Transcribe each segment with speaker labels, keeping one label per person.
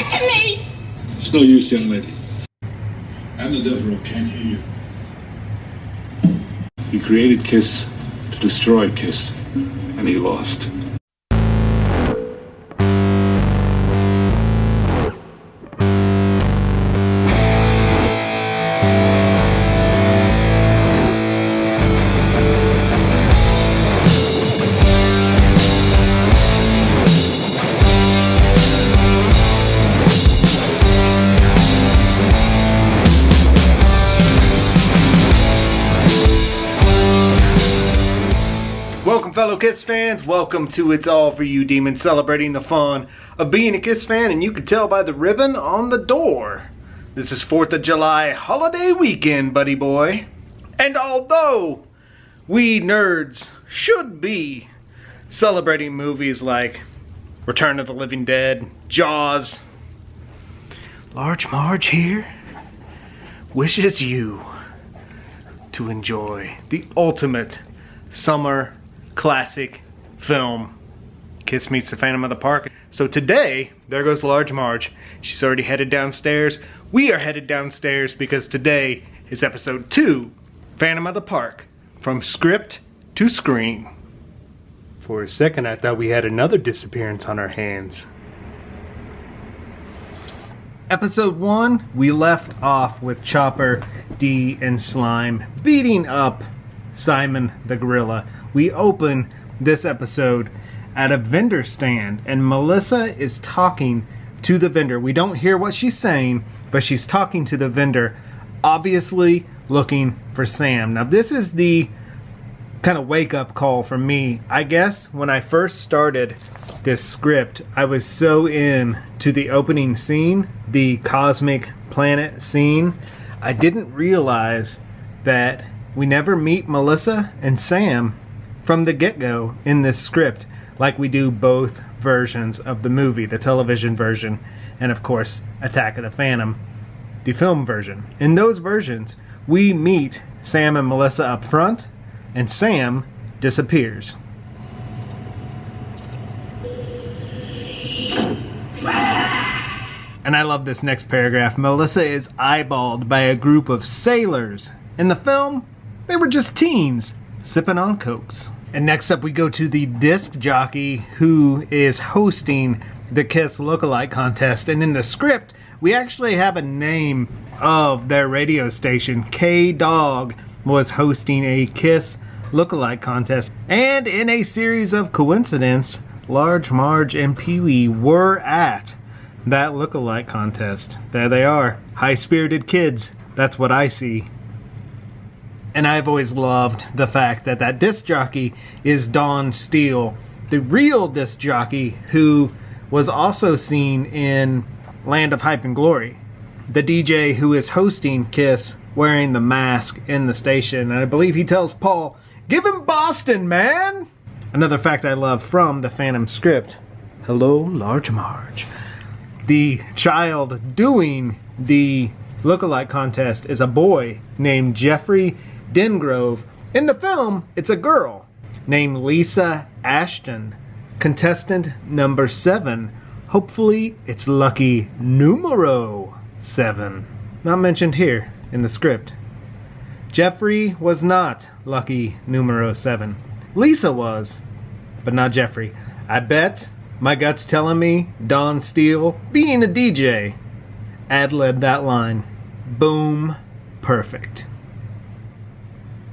Speaker 1: back to me!
Speaker 2: It's no use, young lady. Abner Devereaux can't hear you. He created Kiss to destroy Kiss, and he lost.
Speaker 3: Welcome, fellow Kiss fans. Welcome to It's All For You Demons, celebrating the fun of being a Kiss fan, and you can tell by the ribbon on the door. This is 4th of July holiday weekend, buddy boy. And although we nerds should be celebrating movies like Return of the Living Dead, Jaws, Large Marge here wishes you to enjoy the ultimate summer classic film, Kiss Meets the Phantom of the Park. So today, there goes Large Marge. She's already headed downstairs. We are headed downstairs because today is episode 2, Phantom of the Park, from script to screen. For a second, I thought we had another disappearance on our hands. Episode 1, we left off with Chopper, Dee, and Slime beating up Simon the Gorilla. We open this episode at a vendor stand, and Melissa is talking to the vendor. We don't hear what she's saying, but she's talking to the vendor, obviously looking for Sam. Now, this is the kind of wake-up call for me. I guess when I first started this script, I was so into the opening scene, the cosmic planet scene, I didn't realize that we never meet Melissa and Sam from the get-go in this script, like we do both versions of the movie, the television version, and of course, Attack of the Phantom, the film version. In those versions, we meet Sam and Melissa up front, and Sam disappears. And I love this next paragraph. Melissa is eyeballed by a group of sailors. In the film, they were just teens, sipping on cokes. And next up we go to the disc jockey who is hosting the Kiss lookalike contest. And in the script, we actually have a name of their radio station. K-Dog was hosting a Kiss lookalike contest. And in a series of coincidence, Large Marge and Pee Wee were at that lookalike contest. There they are, high-spirited kids. That's what I see. And I've always loved the fact that that disc jockey is Don Steele, the real disc jockey who was also seen in Land of Hype and Glory. The DJ who is hosting Kiss wearing the mask in the station. And I believe he tells Paul, "Give him Boston, man!" Another fact I love from the Phantom script. Hello, Large Marge. The child doing the lookalike contest is a boy named Jeffrey Dengrove. In the film, it's a girl named Lisa Ashton. Contestant number 7. Hopefully, it's lucky numero 7. Not mentioned here in the script. Jeffrey was not lucky numero 7. Lisa was, but not Jeffrey. I bet my gut's telling me Don Steele, being a DJ, ad-libbed that line. Boom. Perfect.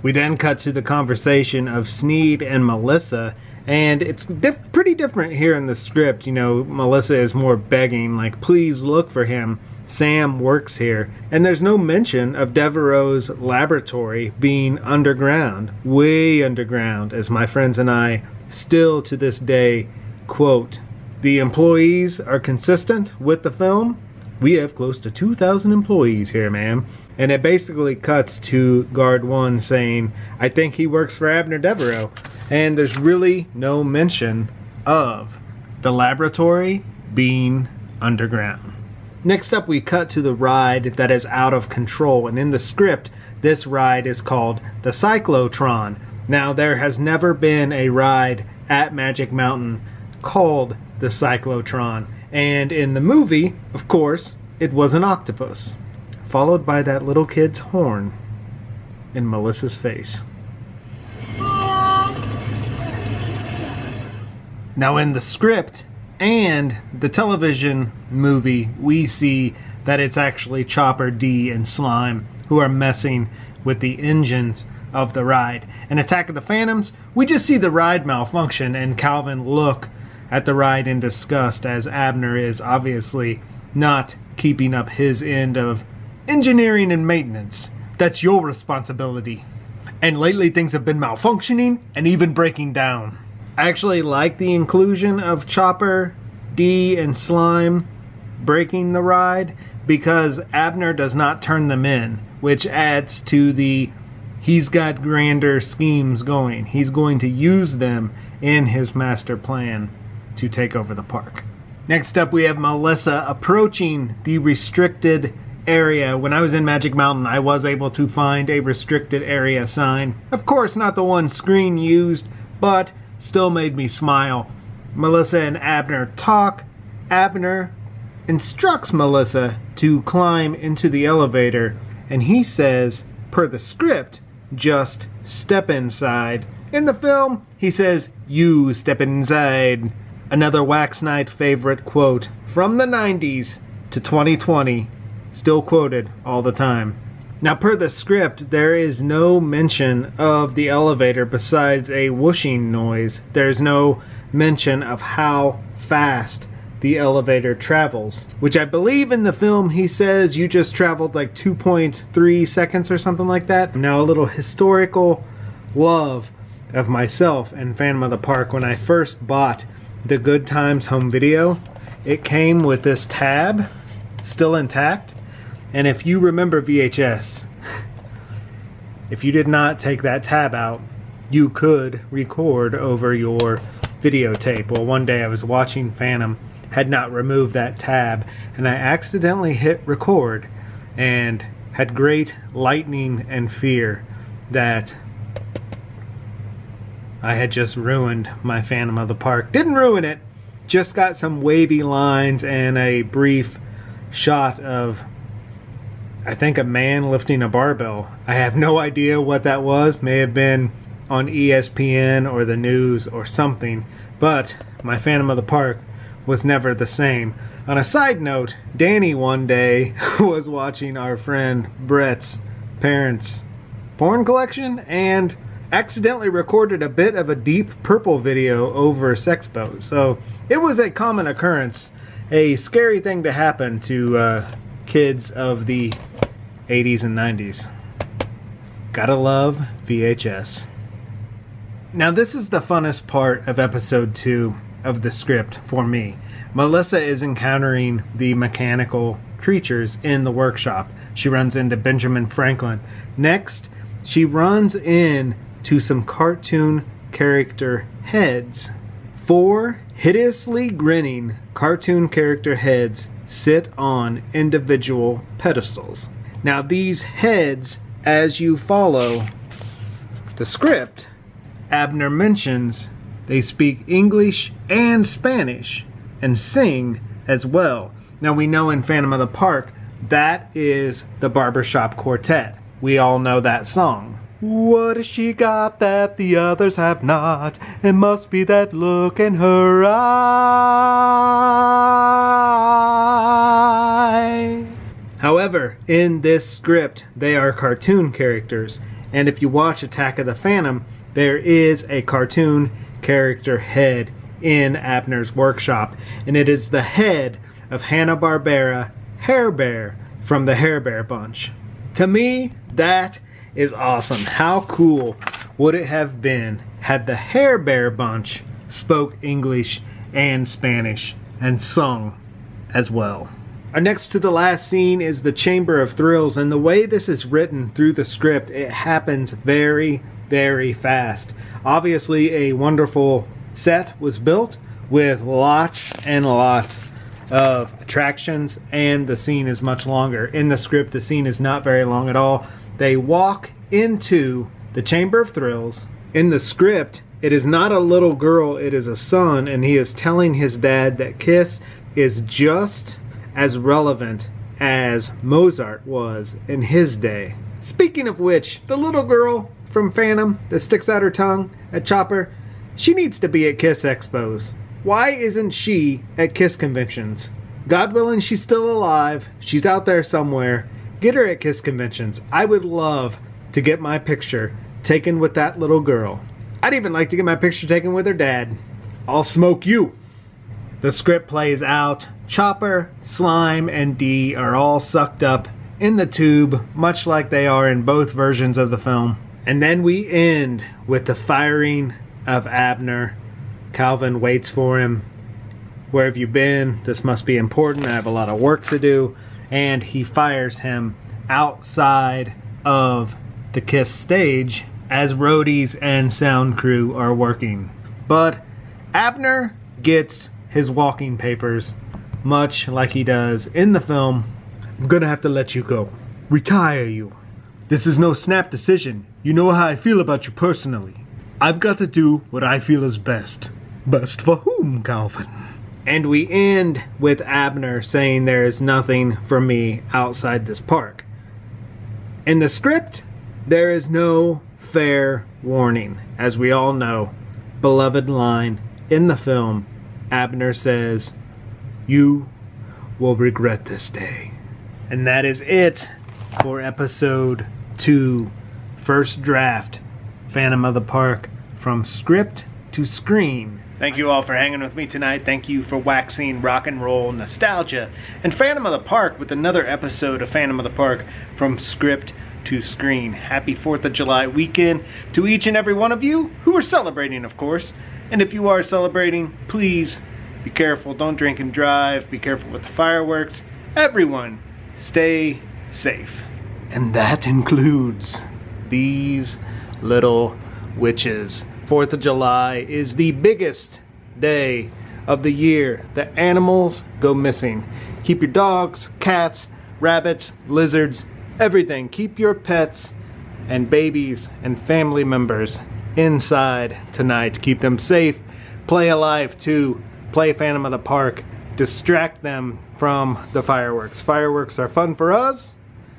Speaker 3: We then cut to the conversation of Sneed and Melissa, and it's pretty different here in the script. You know, Melissa is more begging, like, please look for him. Sam works here. And there's no mention of Devereaux's laboratory being underground, way underground, as my friends and I still to this day quote. The employees are consistent with the film. We have close to 2,000 employees here, ma'am. And it basically cuts to Guard 1 saying, I think he works for Abner Devereaux. And there's really no mention of the laboratory being underground. Next up, we cut to the ride that is out of control. And in the script, this ride is called the Cyclotron. Now, there has never been a ride at Magic Mountain called the Cyclotron. And in the movie, of course, it was an octopus, followed by that little kid's horn in Melissa's face. Now in the script and the television movie, we see that it's actually Chopper, Dee, and Slime who are messing with the engines of the ride. In Attack of the Phantoms, we just see the ride malfunction and Calvin look at the ride in disgust as Abner is obviously not keeping up his end of engineering and maintenance. That's your responsibility. And lately things have been malfunctioning and even breaking down. I actually like the inclusion of Chopper, Dee, and Slime breaking the ride because Abner does not turn them in, which adds to the he's got grander schemes going. He's going to use them in his master plan to take over the park. Next up, we have Melissa approaching the restricted area. When I was in Magic Mountain, I was able to find a restricted area sign. Of course, not the one Screen used, but still made me smile. Melissa and Abner talk. Abner instructs Melissa to climb into the elevator, and he says, per the script, just step inside. In the film, he says, you step inside. Another Wax Night favorite quote from the 90s to 2020, still quoted all the time. Now, per the script, there is no mention of the elevator besides a whooshing noise. There's no mention of how fast the elevator travels, which I believe in the film he says you just traveled like 2.3 seconds or something like that. Now, a little historical love of myself and Phantom of the Park. When I first bought the Good Times home video, it came with this tab, still intact. And if you remember VHS, if you did not take that tab out, you could record over your videotape. Well, one day I was watching Phantom, had not removed that tab, and I accidentally hit record and had great lightning and fear that I had just ruined my Phantom of the Park. Didn't ruin it, just got some wavy lines and a brief shot of, I think, a man lifting a barbell. I have no idea what that was. May have been on ESPN or the news or something. But my Phantom of the Park was never the same. On a side note, Danny one day was watching our friend Brett's parents' porn collection and accidentally recorded a bit of a Deep Purple video over Sexpo. So it was a common occurrence, a scary thing to happen to kids of the 80s and 90s. Gotta love VHS. Now this is the funnest part of episode 2 of the script for me. Melissa is encountering the mechanical creatures in the workshop. She runs into Benjamin Franklin. Next, she runs in to some cartoon character heads. 4 hideously grinning cartoon character heads sit on individual pedestals. Now these heads, as you follow the script, Abner mentions they speak English and Spanish and sing as well. Now we know in Phantom of the Park that is the Barbershop Quartet. We all know that song. What has she got that the others have not? It must be that look in her eye. However, in this script, they are cartoon characters. And if you watch Attack of the Phantom, there is a cartoon character head in Abner's workshop. And it is the head of Hanna-Barbera Hair Bear from the Hair Bear Bunch. To me, that is awesome. How cool would it have been had the Hair Bear Bunch spoke English and Spanish and sung as well? Our next to the last scene is the Chamber of Thrills, and the way this is written through the script, it happens very, very fast. Obviously, a wonderful set was built with lots and lots of attractions, and the scene is much longer. In the script, the scene is not very long at all. They walk into the Chamber of Thrills. In the script, it is not a little girl, it is a son, and he is telling his dad that Kiss is just as relevant as Mozart was in his day. Speaking of which, the little girl from Phantom that sticks out her tongue at Chopper, she needs to be at Kiss Expos. Why isn't she at Kiss conventions? God willing, she's still alive. She's out there somewhere. Get her at Kiss conventions. I would love to get my picture taken with that little girl. I'd even like to get my picture taken with her dad. I'll smoke you. The script plays out. Chopper, Slime, and Dee are all sucked up in the tube, much like they are in both versions of the film. And then we end with the firing of Abner. Calvin waits for him. Where have you been? This must be important. I have a lot of work to do. And he fires him outside of the Kiss stage as roadies and sound crew are working. But Abner gets his walking papers, much like he does in the film. I'm gonna have to let you go. Retire you. This is no snap decision. You know how I feel about you personally. I've got to do what I feel is best. Best for whom, Calvin? And we end with Abner saying there is nothing for me outside this park. In the script, there is no fair warning. As we all know, beloved line in the film, Abner says, "You will regret this day." And that is it for episode 2, First Draft, Phantom of the Park, from script to screen. Thank you all for hanging with me tonight. Thank you for waxing rock and roll nostalgia and Phantom of the Park with another episode of Phantom of the Park from script to screen. Happy 4th of July weekend to each and every one of you who are celebrating, of course. And if you are celebrating, please be careful. Don't drink and drive. Be careful with the fireworks. Everyone, stay safe. And that includes these little witches. 4th of July is the biggest day of the year. The animals go missing. Keep your dogs, cats, rabbits, lizards, everything. Keep your pets and babies and family members inside tonight. Keep them safe. Play Alive 2. Play Phantom of the Park. Distract them from the fireworks. Fireworks are fun for us,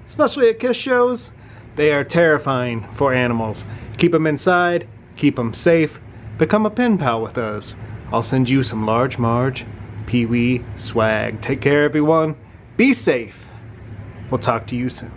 Speaker 3: especially at Kiss shows. They are terrifying for animals. Keep them inside. Keep them safe. Become a pen pal with us. I'll send you some Large Marge Pee Wee swag. Take care, everyone. Be safe. We'll talk to you soon.